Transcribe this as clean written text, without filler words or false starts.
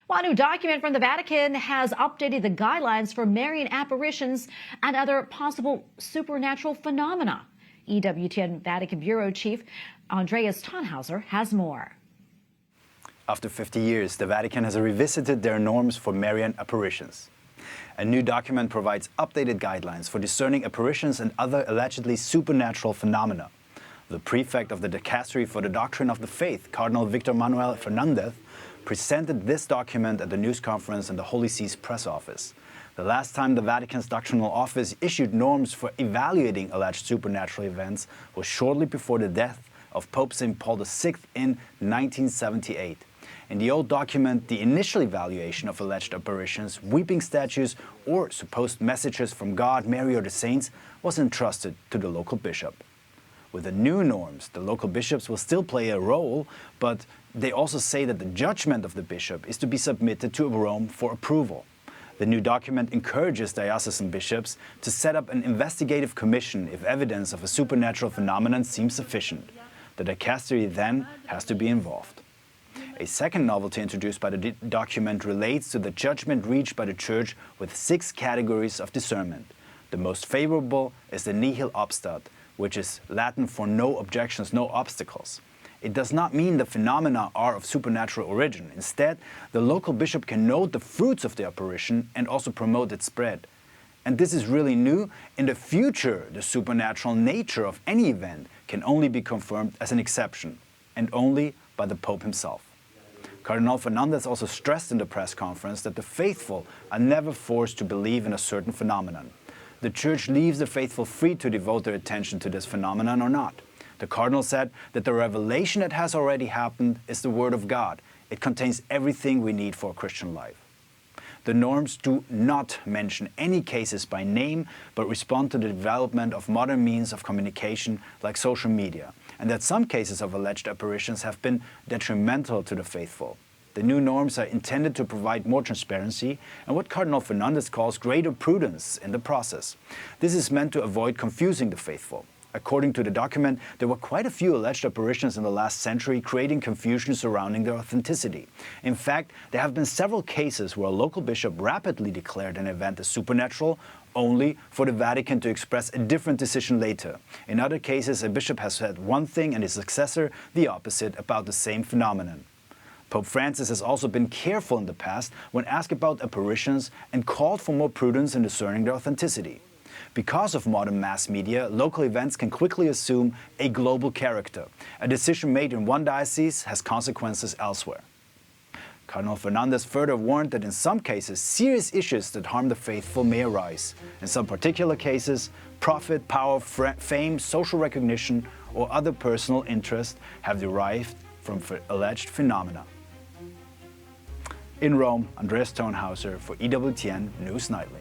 Well, a new document from the Vatican has updated the guidelines for Marian apparitions and other possible supernatural phenomena. EWTN Vatican Bureau Chief Andreas Thonhauser has more. After 50 years, the Vatican has revisited their norms for Marian apparitions. A new document provides updated guidelines for discerning apparitions and other allegedly supernatural phenomena. The prefect of the Dicastery for the Doctrine of the Faith, Cardinal Víctor Manuel Fernández, presented this document at the news conference in the Holy See's press office. The last time the Vatican's doctrinal office issued norms for evaluating alleged supernatural events was shortly before the death of Pope St. Paul VI in 1978. In the old document, the initial evaluation of alleged apparitions, weeping statues, or supposed messages from God, Mary, or the saints was entrusted to the local bishop. With the new norms, the local bishops will still play a role, but they also say that the judgment of the bishop is to be submitted to Rome for approval. The new document encourages diocesan bishops to set up an investigative commission if evidence of a supernatural phenomenon seems sufficient. The Dicastery then has to be involved. A second novelty introduced by the document relates to the judgment reached by the Church with 6 categories of discernment. The most favorable is the nihil obstat, which is Latin for no objections, no obstacles. It does not mean the phenomena are of supernatural origin. Instead, the local bishop can note the fruits of the apparition and also promote its spread. And this is really new. In the future, the supernatural nature of any event can only be confirmed as an exception, and only by the Pope himself. Cardinal Fernández also stressed in the press conference that the faithful are never forced to believe in a certain phenomenon. The Church leaves the faithful free to devote their attention to this phenomenon or not. The Cardinal said that the revelation that has already happened is the Word of God. It contains everything we need for a Christian life. The norms do not mention any cases by name, but respond to the development of modern means of communication like social media, and that some cases of alleged apparitions have been detrimental to the faithful. The new norms are intended to provide more transparency and what Cardinal Fernández calls greater prudence in the process. This is meant to avoid confusing the faithful. According to the document, there were quite a few alleged apparitions in the last century, creating confusion surrounding their authenticity. In fact, there have been several cases where a local bishop rapidly declared an event as supernatural, only for the Vatican to express a different decision later. In other cases, a bishop has said one thing and his successor the opposite about the same phenomenon. Pope Francis has also been careful in the past when asked about apparitions and called for more prudence in discerning their authenticity. Because of modern mass media, local events can quickly assume a global character. A decision made in one diocese has consequences elsewhere. Cardinal Fernández further warned that in some cases, serious issues that harm the faithful may arise. In some particular cases, profit, power, fame, social recognition, or other personal interest have derived from alleged phenomena. In Rome, Andreas Thonhauser for EWTN News Nightly.